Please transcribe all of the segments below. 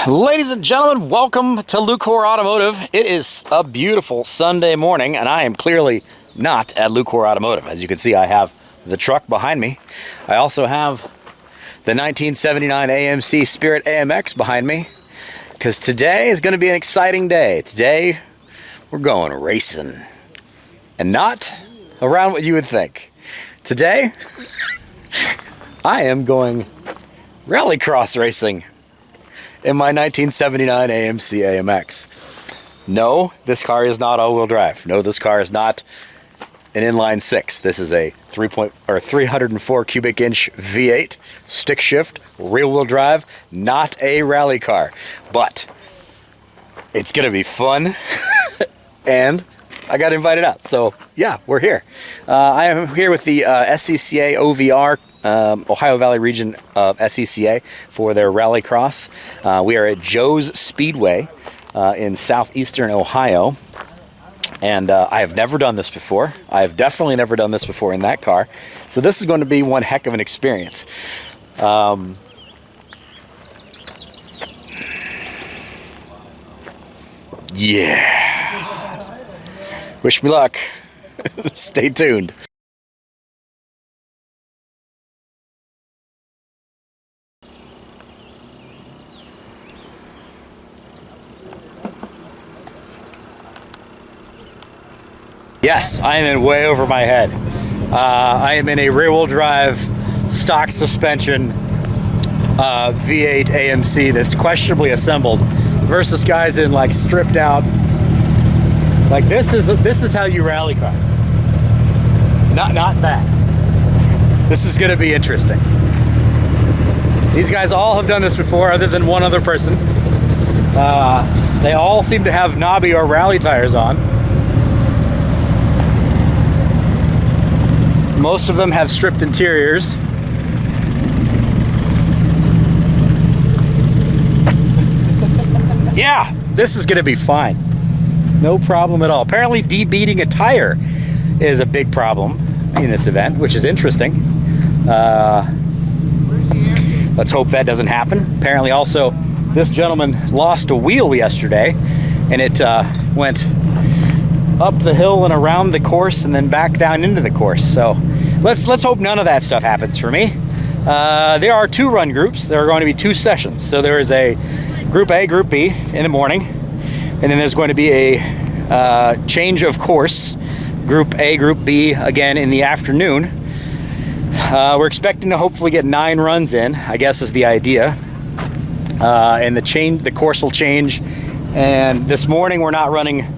Ladies and gentlemen, welcome to Lucore Automotive. It is a beautiful Sunday morning, and I am clearly not at Lucore Automotive. As you can see, I have the truck behind me. I also have the 1979 AMC Spirit AMX behind me, because today is going to be an exciting day. Today, we're going racing, and not around what you would think. Today, I am going Rally Cross racing in my 1979 AMC AMX. No, this car is not all-wheel drive. No, this car is not an inline six. This is a 304 cubic inch V8 stick shift rear-wheel drive, not a rally car. But it's gonna be fun, and I got invited out. So yeah, we're here. I am here with the SCCA OVR Ohio Valley region of SCCA for their Rally Cross. We are at Joe's Speedway in southeastern Ohio, and I have never done this before. I have definitely never done this before in that car, so this is going to be one heck of an experience. Yeah. Wish me luck. Stay tuned. Yes, I am in way over my head. I am in a rear-wheel drive, stock suspension V8 AMC that's questionably assembled, versus guys in like stripped out. Like this is how you rally car. Not that. This is going to be interesting. These guys all have done this before, other than one other person. They all seem to have knobby or rally tires on. Most of them have stripped interiors. Yeah, this is gonna be fine. No problem at all. Apparently debeating a tire is a big problem in this event, which is interesting. Let's hope that doesn't happen. Apparently also, this gentleman lost a wheel yesterday, and it went up the hill and around the course and then back down into the course. So let's hope none of that stuff happens for me. There are two run groups. There are going to be two sessions. So there is a Group A, Group B in the morning, and then there's going to be a change of course, Group A, Group B again in the afternoon. We're expecting to hopefully get 9 runs in, I guess is the idea. And the course will change. And this morning we're not running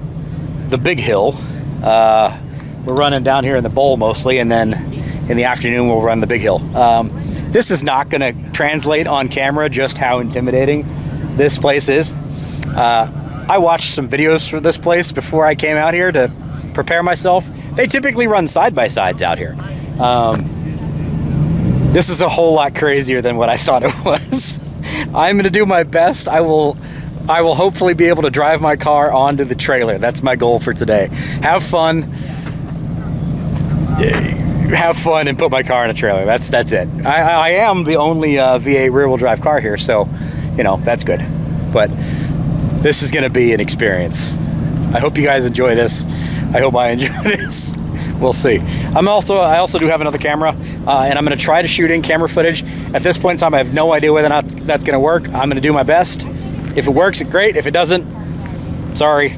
the big hill. We're running down here in the bowl mostly, and then in the afternoon we'll run the big hill. This is not going to translate on camera just how intimidating this place is. I watched some videos for this place before I came out here to prepare myself. They typically run side-by-sides out here. This is a whole lot crazier than what I thought it was. I'm going to do my best. I will hopefully be able to drive my car onto the trailer. That's my goal for today. Have fun and put my car in a trailer. That's it. I am the only V8 rear-wheel drive car here, so you know that's good. But this is going to be an experience. I hope you guys enjoy this. I hope I enjoy this. We'll see. I also do have another camera, and I'm going to try to shoot in camera footage. At this point in time, I have no idea whether or not that's going to work. I'm going to do my best. If it works, great. If it doesn't, sorry.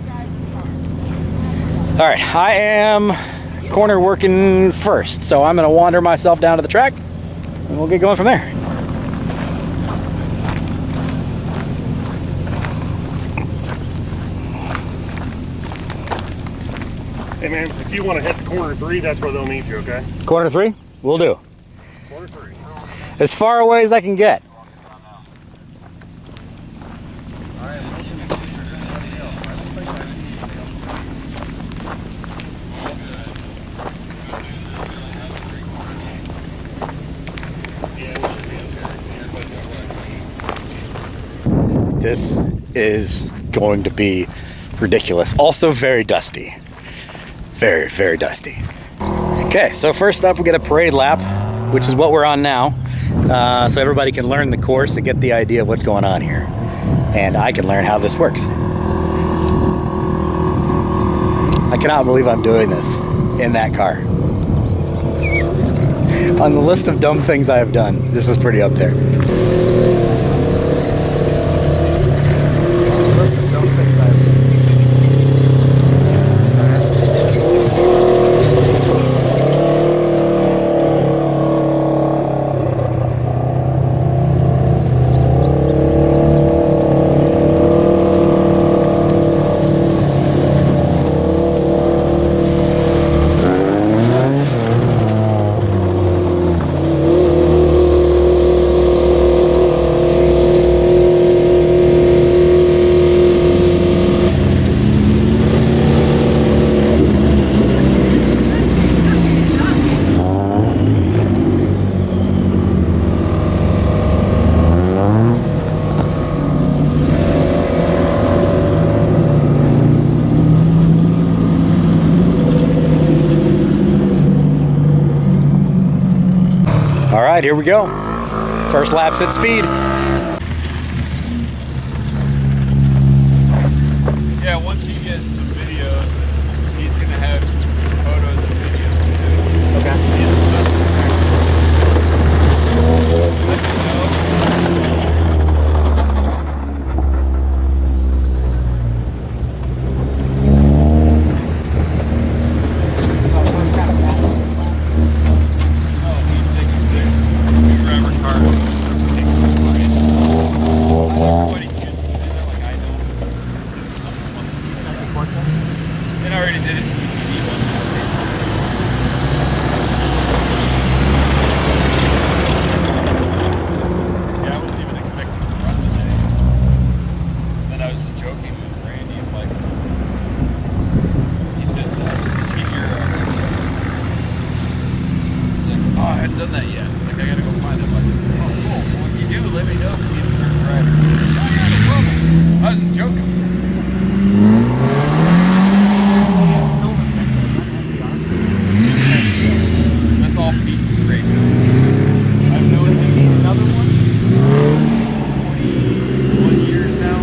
All right, I am corner working first, so I'm going to wander myself down to the track, and we'll get going from there. Hey man, if you want to hit the corner 3, that's where they'll need you, okay? Corner 3? We'll do. Corner 3. As far away as I can get. This is going to be ridiculous. Also very dusty. Very, very dusty. Okay, so first up we get a parade lap, which is what we're on now. So everybody can learn the course and get the idea of what's going on here. and I can learn how this works. I cannot believe I'm doing this in that car. On the list of dumb things I have done, this is pretty up there. All right, here we go. First laps at speed. Yeah, once you get some videos, he's gonna have photos and videos too. Okay. And I already did it. Yeah, I wasn't even expecting to run today. Then I was just joking with Randy. I'm like, he says, "Keep your." He's like, "Oh, I hadn't done that yet." He's like, "I gotta go find it." I'm like, "Oh, cool. Well, if you do, let me know if you need a third rider." Oh, yeah, no problem. I was just joking. That's all beat racing. I've known him another one. 21 years now.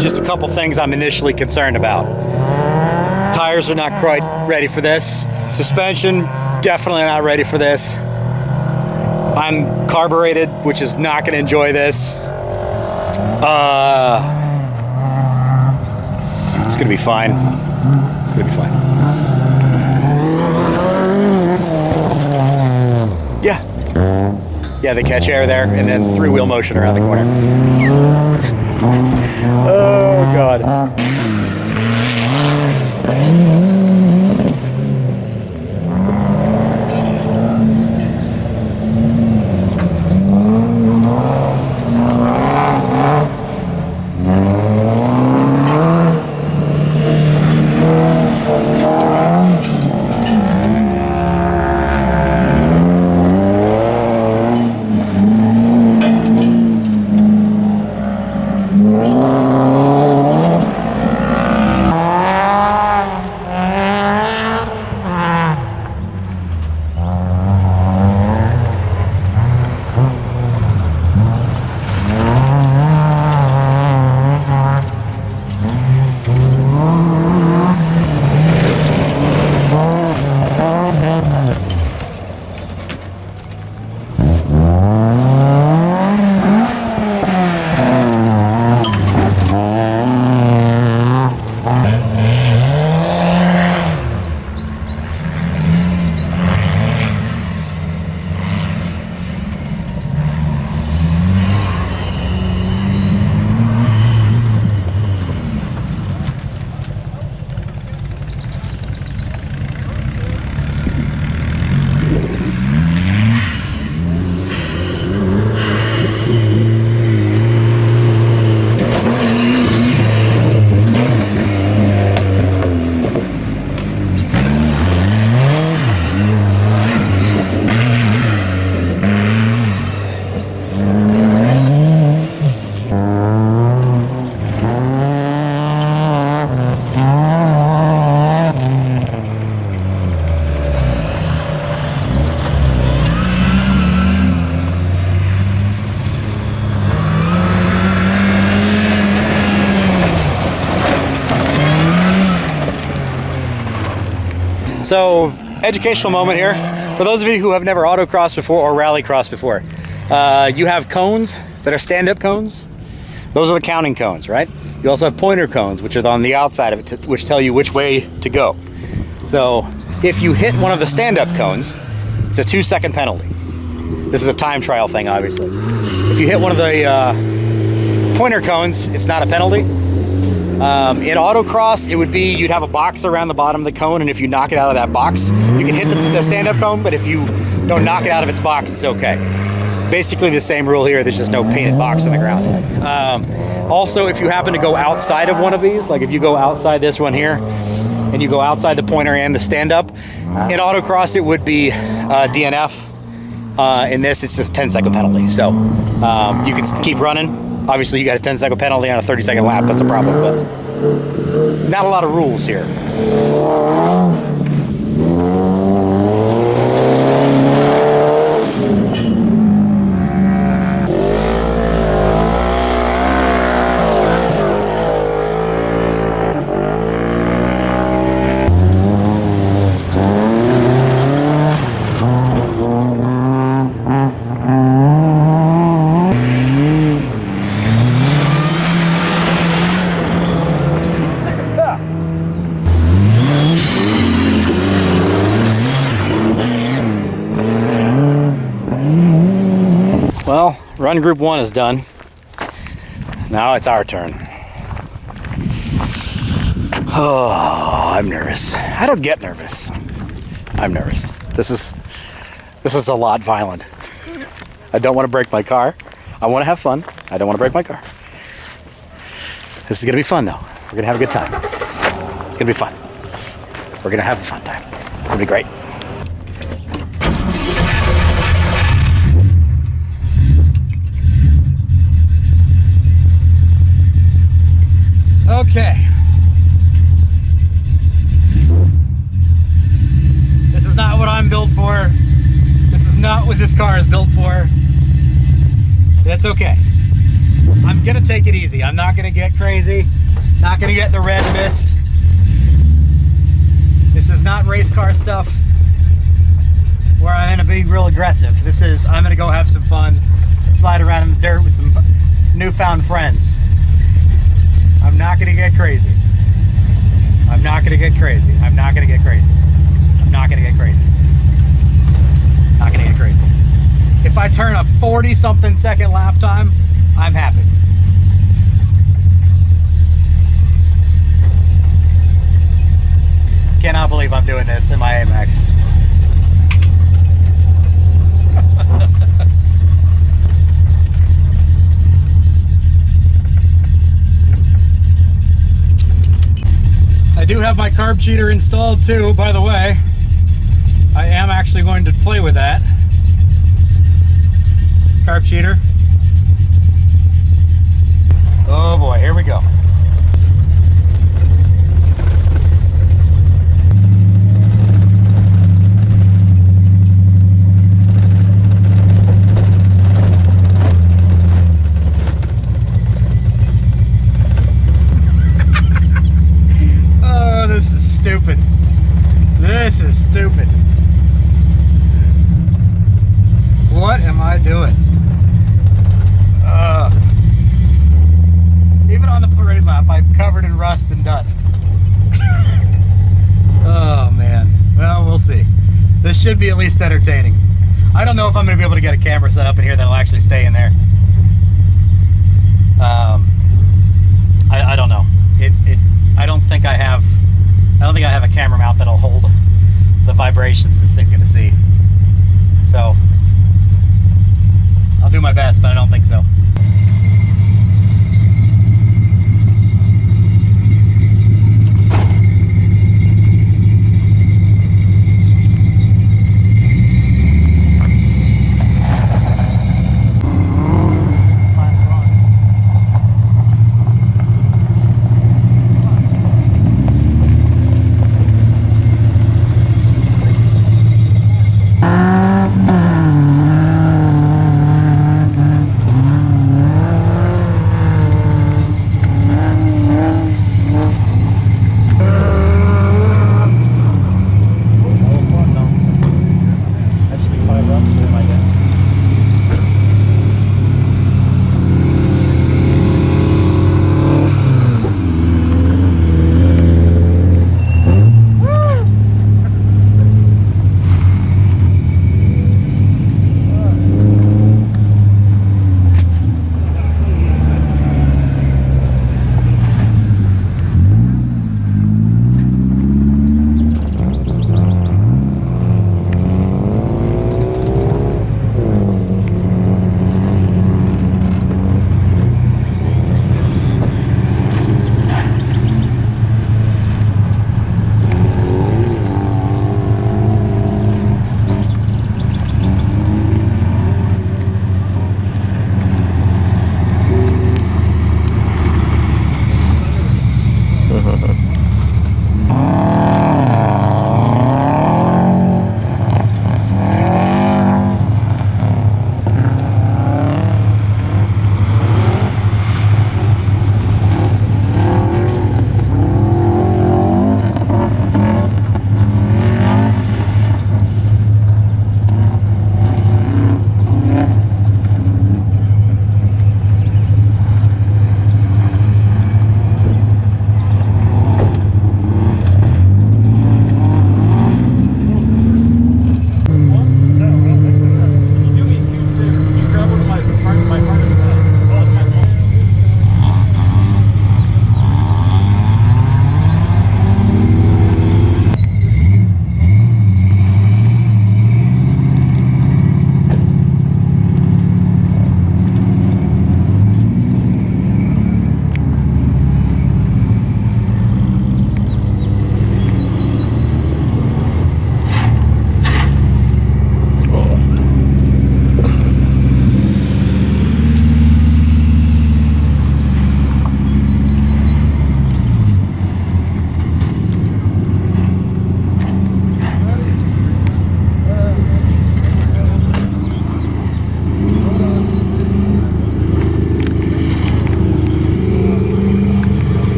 Just a couple things I'm initially concerned about. Tires are not quite ready for this. Suspension, definitely not ready for this. I'm carbureted, which is not going to enjoy this. It's going to be fine. It's going to be fine. Yeah. Yeah, they catch air there, and then three-wheel motion around the corner. Oh, God. So, educational moment here. For those of you who have never autocrossed before or rally crossed before, you have cones that are stand-up cones. Those are the counting cones, right? You also have pointer cones, which are on the outside of it, which tell you which way to go. So, if you hit one of the stand-up cones, it's a 2-second penalty. This is a time trial thing, obviously. If you hit one of the pointer cones, it's not a penalty. In autocross, it would be you'd have a box around the bottom of the cone, and if you knock it out of that box, you can hit the stand-up cone, but if you don't knock it out of its box, it's okay. Basically the same rule here, there's just no painted box on the ground. Also, if you happen to go outside of one of these, like if you go outside this one here, and you go outside the pointer and the stand-up, in autocross it would be DNF. In this, it's just a 10-second penalty. So you can keep running. Obviously, you got a 10-second penalty on a 30-second lap. That's a problem, but not a lot of rules here. Well, run group 1 is done. Now it's our turn. Oh, I'm nervous. I don't get nervous. I'm nervous. This is a lot violent. I don't want to break my car. I want to have fun. I don't want to break my car. This is going to be fun, though. We're going to have a good time. It's going to be fun. We're going to have a fun time. It's going to be great. Okay. This is not what I'm built for. This is not what this car is built for. That's okay. I'm gonna take it easy. I'm not gonna get crazy. Not gonna get the red mist. This is not race car stuff. where I'm gonna be real aggressive. This is, I'm gonna go have some fun, slide around in the dirt with some newfound friends. I'm not gonna get crazy. I'm not gonna get crazy. I'm not gonna get crazy. I'm not gonna get crazy. Not gonna get crazy. If I turn a 40-something second lap time, I'm happy. Cannot believe I'm doing this in my AMX. I do have my carb cheater installed too, by the way. I am actually going to play with that. Carb cheater. Oh boy, here we go. Oh, this is stupid. This is stupid. What am I doing? Even on the parade lap, I'm covered in rust and dust. Oh man. Well, we'll see. This should be at least entertaining. I don't know if I'm going to be able to get a camera set up in here that'll actually stay in there. I don't know. I don't think I have a camera mount that'll hold the vibrations this thing's going to see. So I'll do my best, but I don't think so.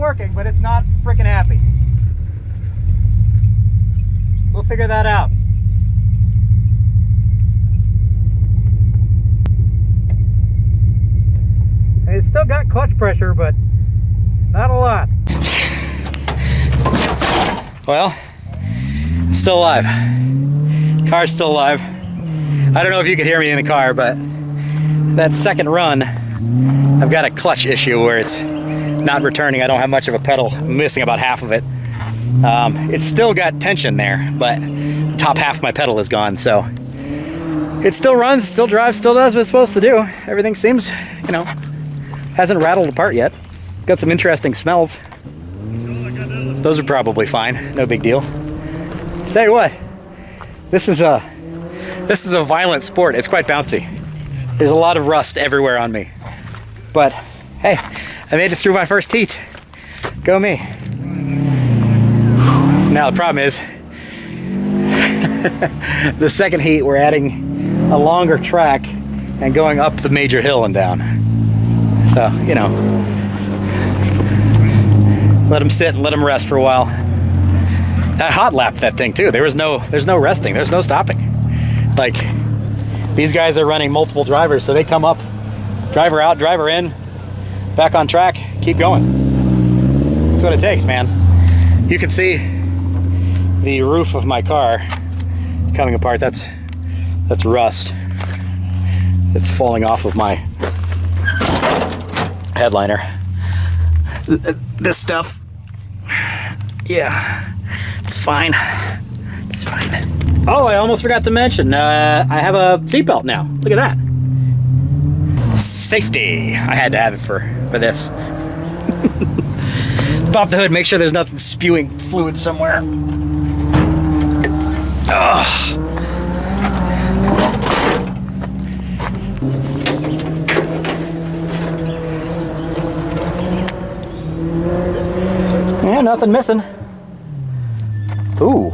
working, but it's not freaking happy. We'll figure that out. It's still got clutch pressure, but not a lot. Well, still alive. Car's still alive. I don't know if you could hear me in the car, but that second run, I've got a clutch issue where it's not returning. I don't have much of a pedal. I'm missing about half of it. It's still got tension there, but the top half of my pedal is gone, so it still runs, still drives, still does what it's supposed to do. Everything seems, you know, hasn't rattled apart yet. It's got some interesting smells. Those are probably fine, no big deal. Tell you what, this is a violent sport. It's quite bouncy. There's a lot of rust everywhere on me. But hey, I made it through my first heat. Go me. Now the problem is, the second heat we're adding a longer track and going up the major hill and down. So, you know, let them sit and let them rest for a while. I hot lapped that thing too. There's no resting. There's no stopping. Like, these guys are running multiple drivers, so they come up, driver out, driver in, back on track, keep going. That's what it takes, man. You can see the roof of my car coming apart. That's rust. It's falling off of my headliner. This stuff, yeah, it's fine. It's fine. Oh, I almost forgot to mention, I have a seatbelt now. Look at that. Safety. I had to have it for this. Pop the hood, make sure there's nothing spewing fluid somewhere. Ugh. Yeah, nothing missing. Ooh.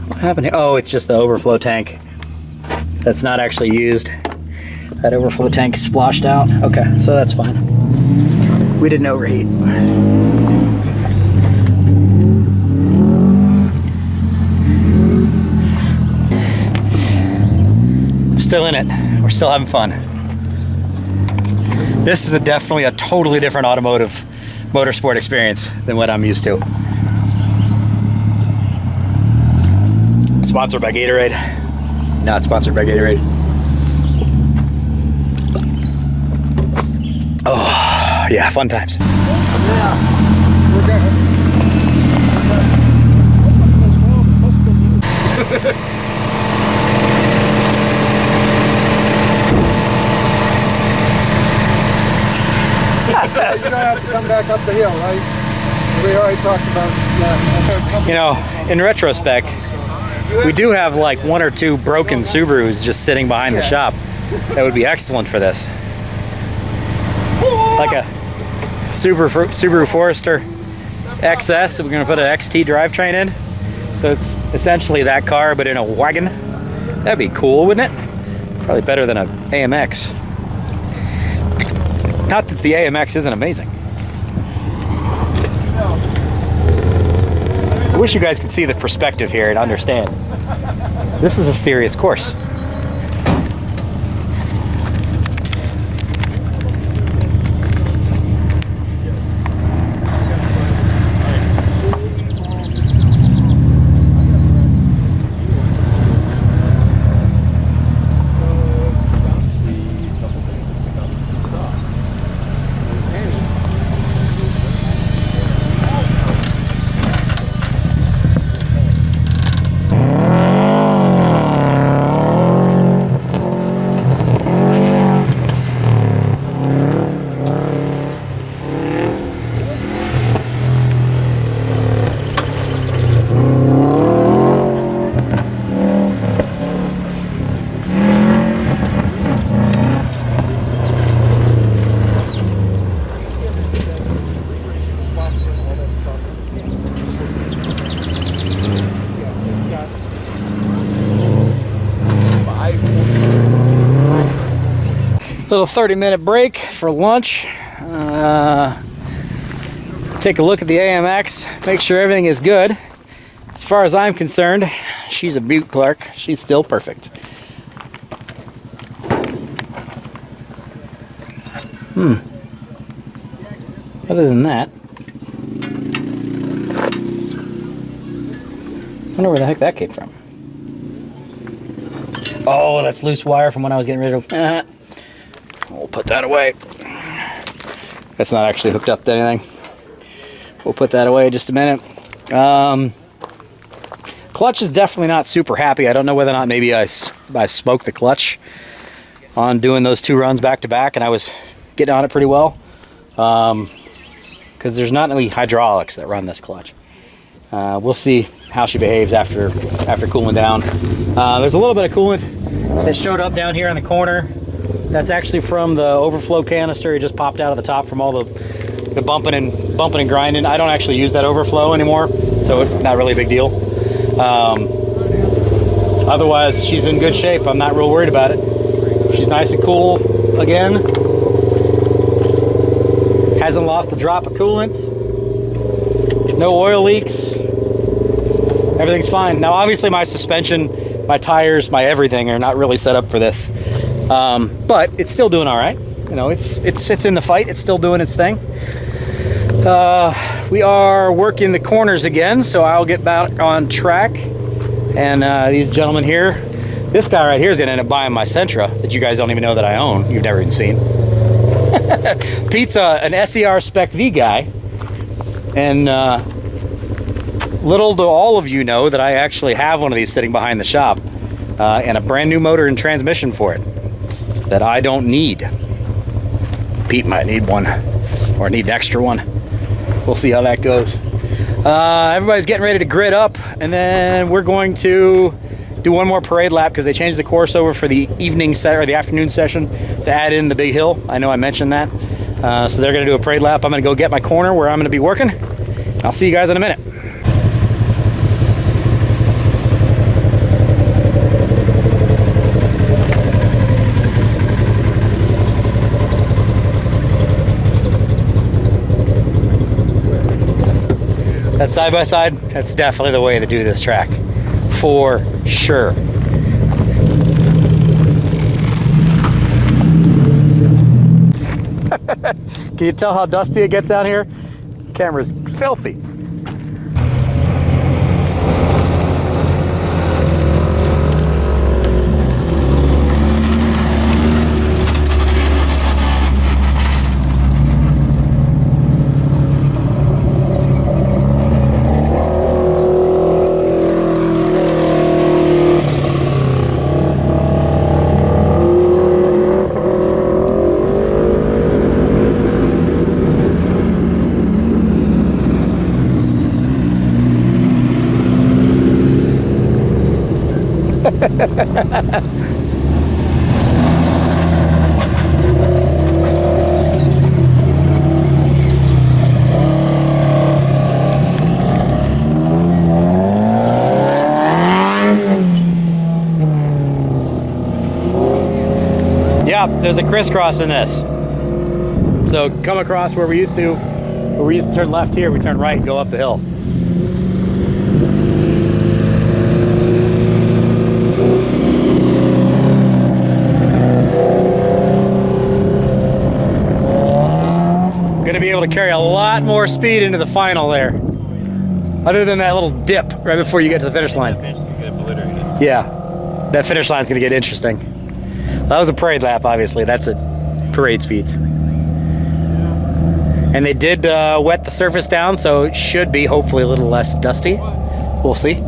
What happened here? Oh, it's just the overflow tank that's not actually used. That overflow tank splashed out. Okay, so that's fine. We didn't overheat. Still in it. We're still having fun. This is definitely a totally different automotive motorsport experience than what I'm used to. Sponsored by Gatorade. Not sponsored by Gatorade. Oh, yeah, fun times. Yeah, we're good. You don't have to come back up the hill, right? We already talked about that. You know, in retrospect, we do have like one or two broken Subarus just sitting behind the shop that would be excellent for this. Like a Subaru Forester XS that we're going to put an XT drivetrain in. So it's essentially that car, but in a wagon. That'd be cool, wouldn't it? Probably better than an AMX. Not that the AMX isn't amazing. I wish you guys could see the perspective here and understand. This is a serious course. Little 30-minute break for lunch. Take a look at the AMX, make sure everything is good. As far as I'm concerned, she's a Butte Clark. She's still perfect. Other than that, I wonder where the heck that came from. Oh, that's loose wire from when I was getting rid of. We'll put that away. That's not actually hooked up to anything. We'll put that away in just a minute. Clutch is definitely not super happy. I don't know whether or not maybe I smoked the clutch on doing those two runs back to back, and I was getting on it pretty well. Because there's not any hydraulics that run this clutch. We'll see how she behaves after cooling down. There's a little bit of coolant that showed up down here in the corner. That's actually from the overflow canister. It just popped out of the top from all the bumping and grinding. I don't actually use that overflow anymore, so it's not really a big deal. Otherwise, she's in good shape. I'm not real worried about it. She's nice and cool again. Hasn't lost a drop of coolant. No oil leaks. Everything's fine. Now, obviously, my suspension, my tires, my everything are not really set up for this. But it's still doing all right. You know, it's in the fight. It's still doing its thing. We are working the corners again, so I'll get back on track. And these gentlemen here, this guy right here is gonna end up buying my Sentra that you guys don't even know that I own. You've never even seen. Pete's an SCR Spec V guy, and little do all of you know that I actually have one of these sitting behind the shop, and a brand new motor and transmission for it that I don't need. Pete might need one, or need an extra one. We'll see how that goes. Everybody's getting ready to grid up, and then we're going to do one more parade lap because they changed the course over for the evening set or the afternoon session to add in the big hill. I know I mentioned that. So they're going to do a parade lap. I'm going to go get my corner where I'm going to be working. I'll see you guys in a minute. That side by side, that's definitely the way to do this track, for sure. Can you tell how dusty it gets out here? The camera's filthy. Yeah, there's a crisscross in this. So come across where we used to turn left here, we turn right and go up the hill. Gonna be able to carry a lot more speed into the final there. Other than that little dip right before you get to the finish line. Yeah, that finish line's gonna get interesting. That was a parade lap, obviously. That's at parade speeds. And they did wet the surface down, so it should be hopefully a little less dusty. We'll see.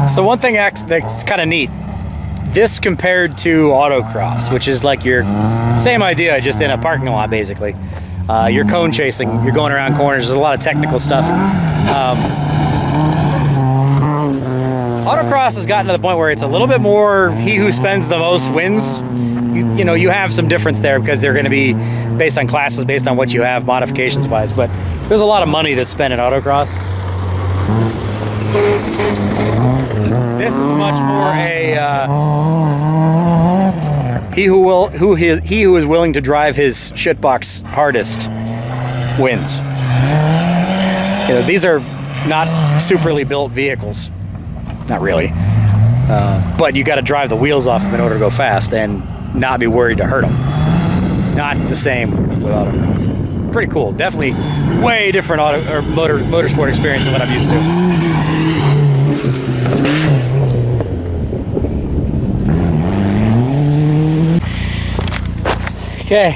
So one thing that's kind of neat, this compared to autocross, which is like your same idea, just in a parking lot basically. You're cone chasing, you're going around corners, there's a lot of technical stuff. Autocross has gotten to the point where it's a little bit more he who spends the most wins. You know, you have some difference there because they're going to be based on classes, based on what you have modifications wise, but there's a lot of money that's spent in autocross. This is much more a he who is willing to drive his shitbox hardest wins. You know, these are not superly built vehicles, not really, but you got to drive the wheels off them in order to go fast and not be worried to hurt them. Not the same with autocross. Pretty cool. Definitely way different motorsport experience than what I'm used to. Okay,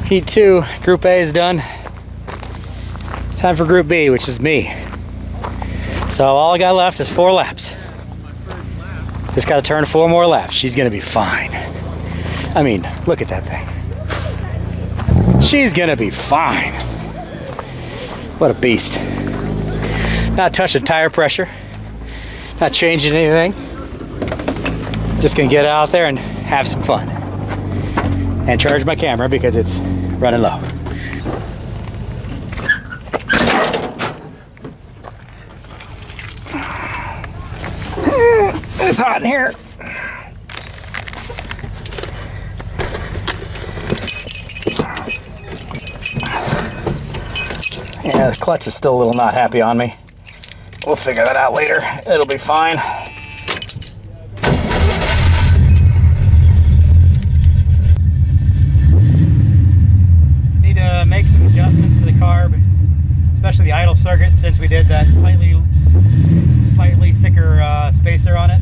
Heat 2, Group A is done. Time for Group B, which is me. So all I got left is 4 laps. Just got to turn 4 more laps. She's gonna be fine. I mean, look at that thing. She's gonna be fine. What a beast. Not touching tire pressure. Not changing anything. Just gonna get out there and have some fun. And charge my camera because it's running low. It's hot in here. Yeah, the clutch is still a little not happy on me. We'll figure that out later. It'll be fine. Need to make some adjustments to the car, especially the idle circuit, since we did that slightly thicker spacer on it.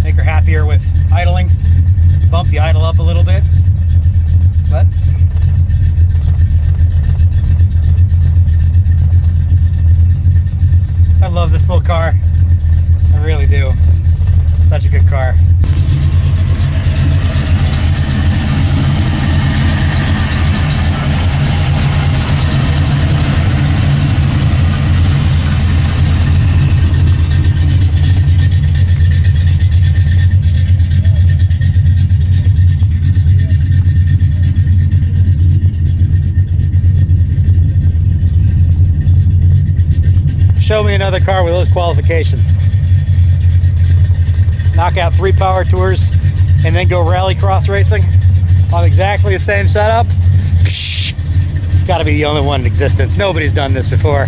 Make her happier with idling. Bump the idle up a little bit. But I love this little car. I really do. Such a good car. Show me another car with those qualifications. Knock out 3 power tours and then go rally cross racing on exactly the same setup. Gotta be the only one in existence. Nobody's done this before.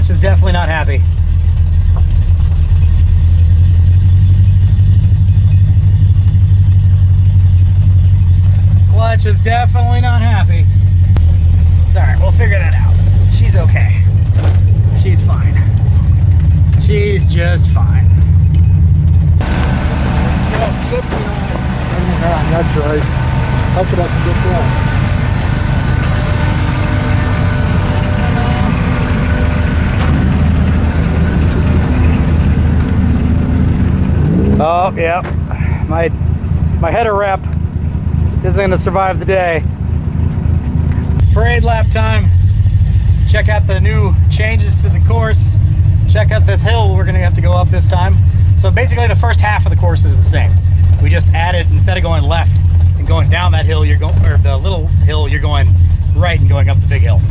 Is definitely not happy. Clutch Clutch is definitely not happy. It's alright, we'll figure that out. She's okay. She's fine. She's just fine. That's right. That's what I can get there. Oh, yeah. My header wrap isn't going to survive the day. Parade lap time. Check out the new changes to the course. Check out this hill we're going to have to go up this time. So basically the first half of the course is the same. We just added, instead of going left and going down that hill, you're going, or the little hill, you're going right and going up the big hill.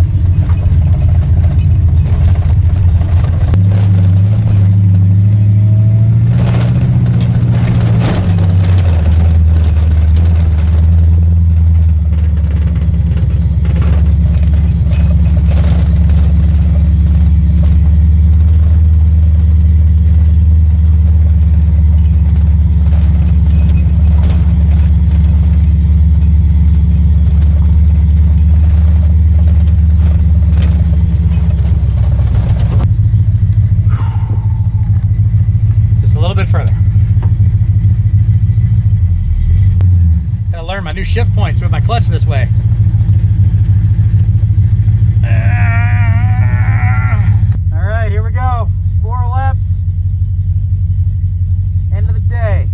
My new shift points with my clutch this way. All right, here we go. 4 laps. End of the day.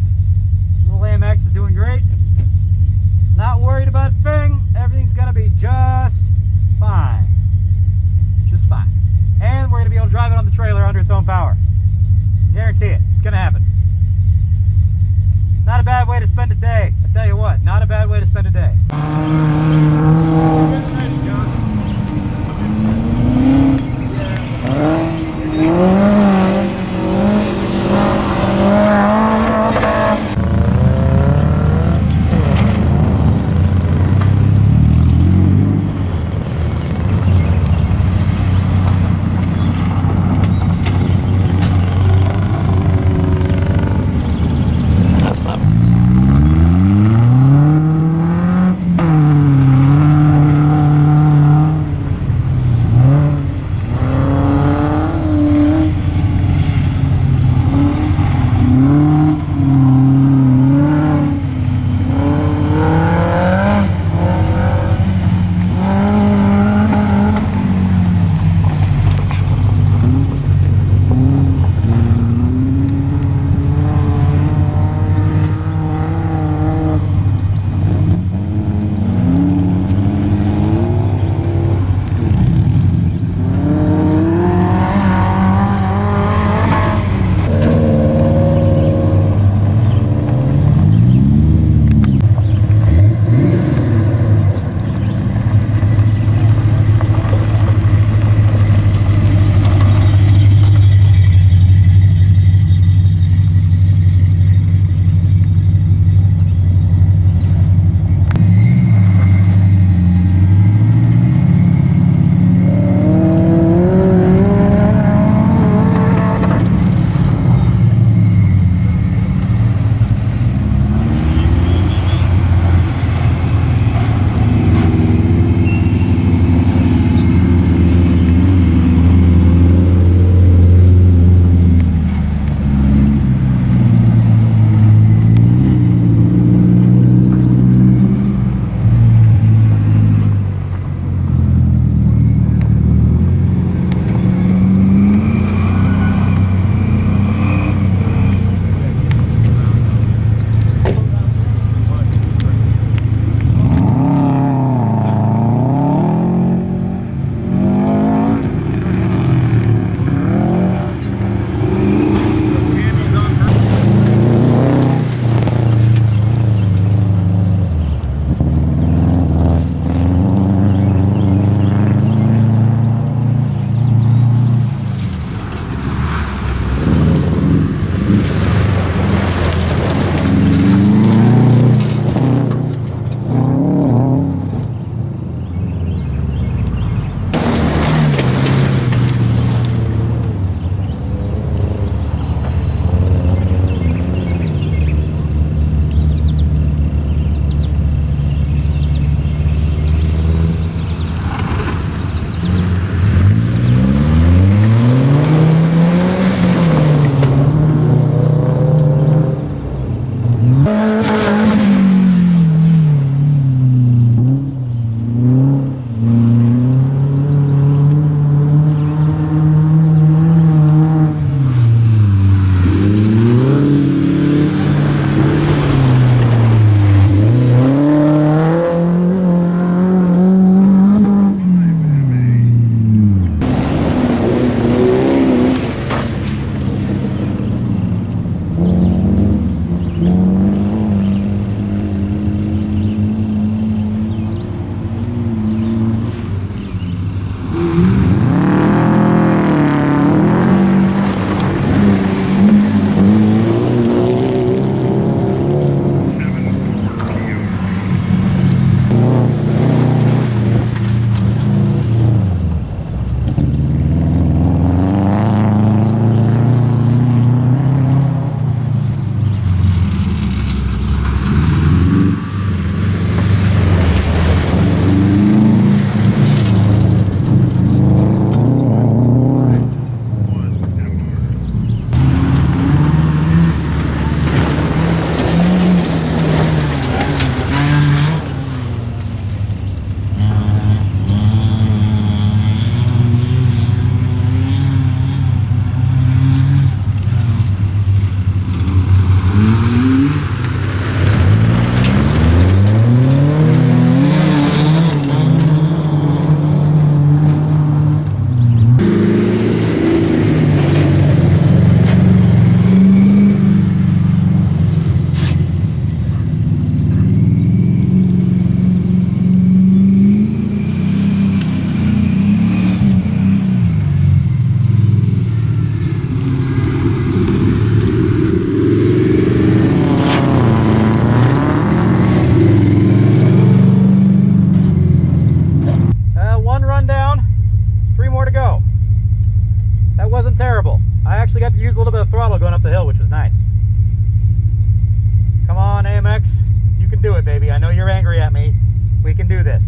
Little AMX is doing great. Not worried about a thing. Everything's gonna be just fine. Just fine. And we're gonna be able to drive it on the trailer under its own power. Guarantee it. It's gonna happen. Not a bad way to spend a day. I tell you what, not a bad way to spend a day. can do this.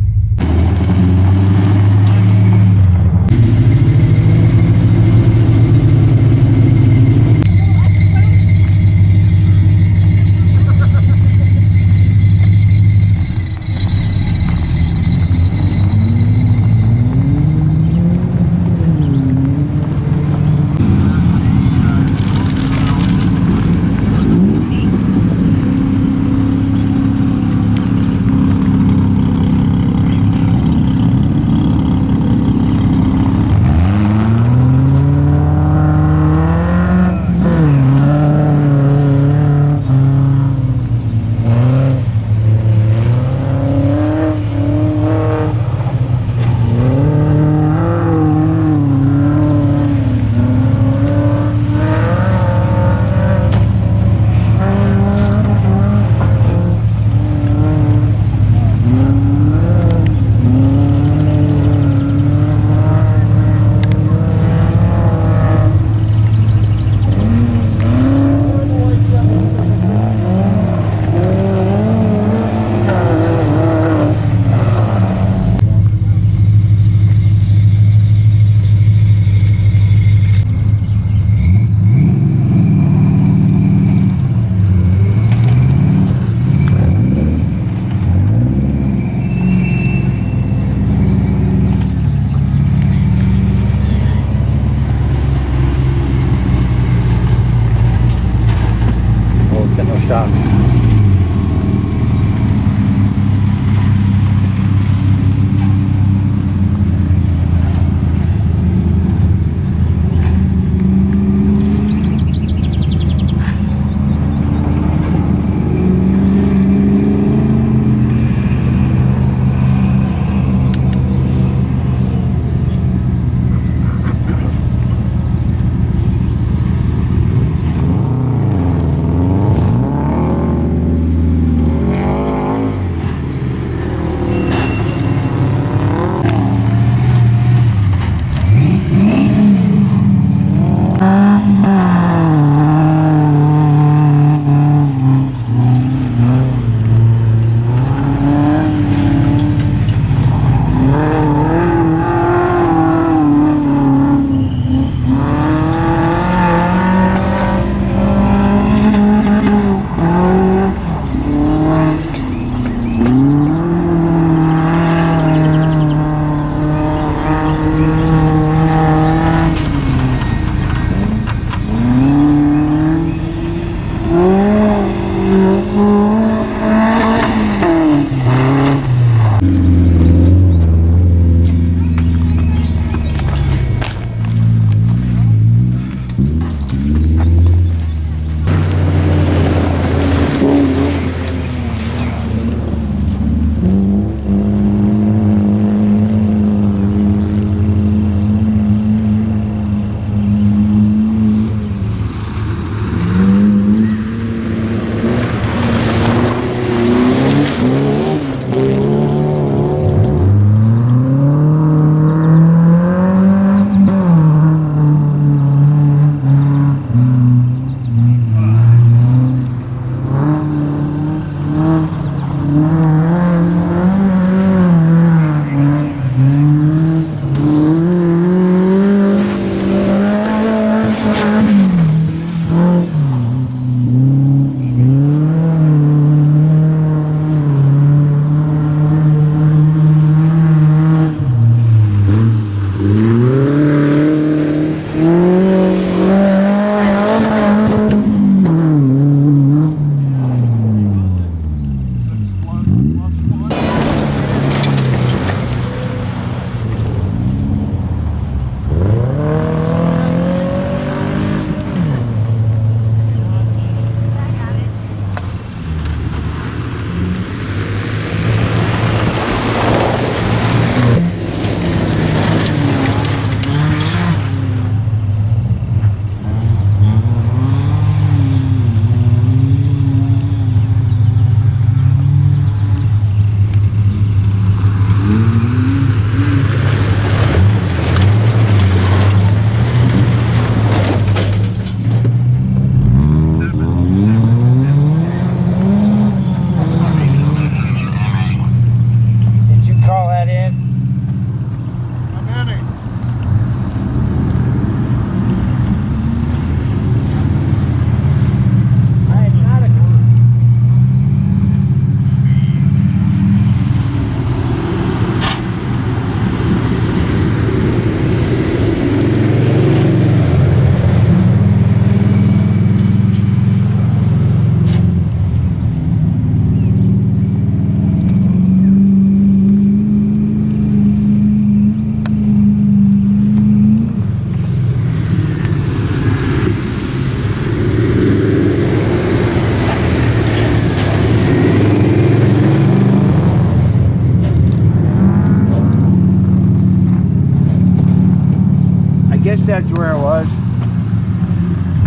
that's where it was.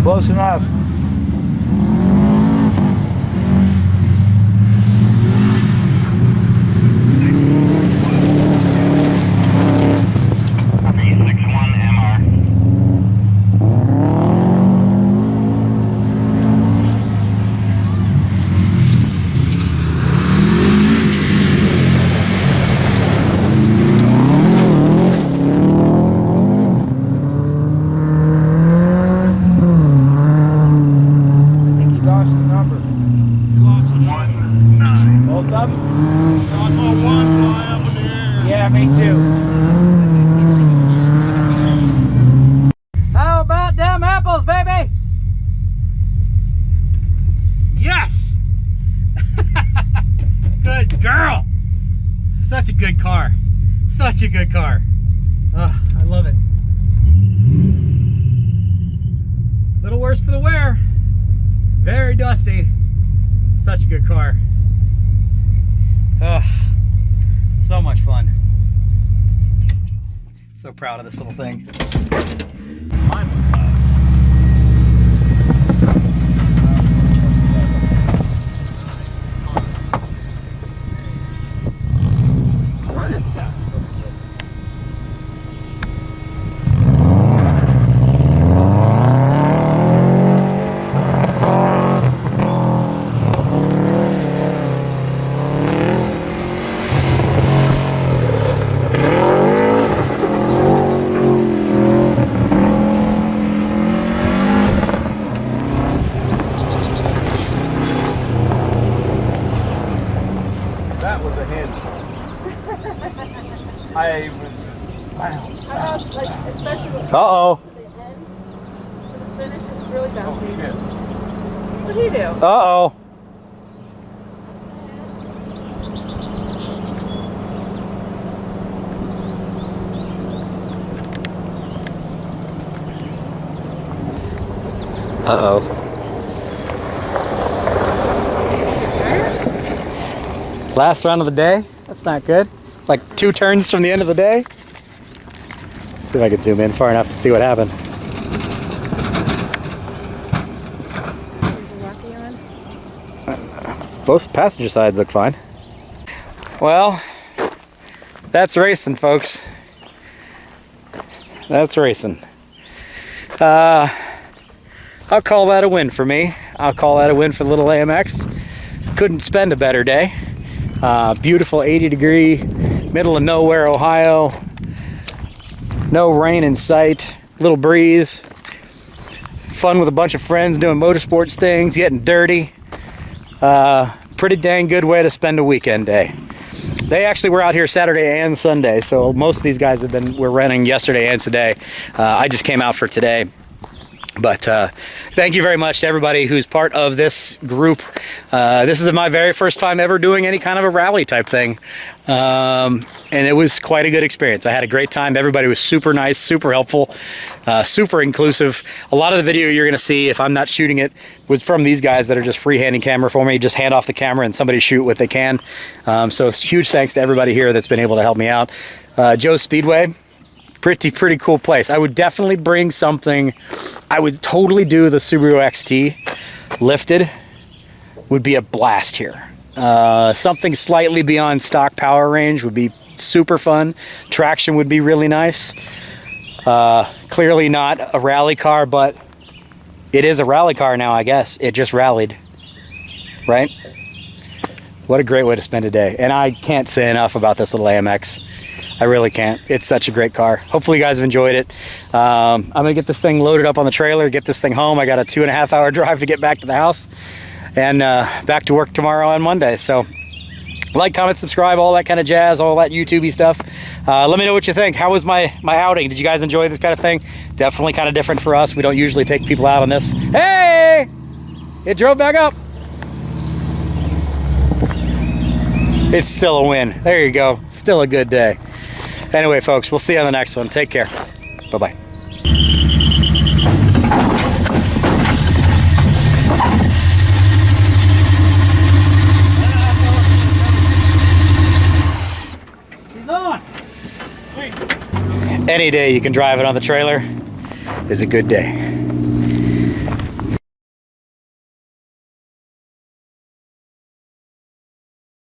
Close enough. Yeah, me too. How about them apples, baby? Yes! Good girl! Such a good car. Such a good car. Oh, I love it. Little worse for the wear. Very dusty. Such a good car. Oh, so much fun. So proud of this little thing. I was just bounced. Like, especially with Uh-oh. the end for the finish, it's really bouncy. Oh, shit. What do you do? Uh-oh. Uh-oh. Last round of the day? That's not good. Like 2 turns from the end of the day. Let's see if I can zoom in far enough to see what happened. Is it rocky on? Both passenger sides look fine. Well, that's racing, folks. That's racing. I'll call that a win for me. I'll call that a win for little AMX. Couldn't spend a better day. Beautiful 80-degree, middle of nowhere, Ohio. No rain in sight, little breeze. Fun with a bunch of friends doing motorsports things, getting dirty. Pretty dang good way to spend a weekend day. They actually were out here Saturday and Sunday, so most of these guys were renting yesterday and today. I just came out for today. But thank you very much to everybody who's part of this group. This is my very first time ever doing any kind of a rally type thing. And it was quite a good experience. I had a great time. Everybody was super nice, super helpful, super inclusive. A lot of the video you're going to see, if I'm not shooting it, was from these guys that are just freehanding camera for me. Just hand off the camera and somebody shoot what they can. So huge thanks to everybody here that's been able to help me out. Joe's Speedway. Pretty cool place. I would definitely bring something. I would totally do the Subaru XT lifted. Would be a blast here. Something slightly beyond stock power range would be super fun. Traction would be really nice. Clearly not a rally car, but it is a rally car now, I guess. It just rallied, right? What a great way to spend a day. And I can't say enough about this little AMX. I really can't. It's such a great car. Hopefully you guys have enjoyed it. I'm gonna get this thing loaded up on the trailer, get this thing home. I got a 2.5 hour drive to get back to the house and back to work tomorrow on Monday. So like, comment, subscribe, all that kind of jazz, all that YouTube-y stuff. Let me know what you think. How was my outing? Did you guys enjoy this kind of thing? Definitely kind of different for us. We don't usually take people out on this. Hey! It drove back up. It's still a win. There you go. Still a good day. Anyway, folks, we'll see you on the next one. Take care. Bye-bye. Any day you can drive it on the trailer. is a good day.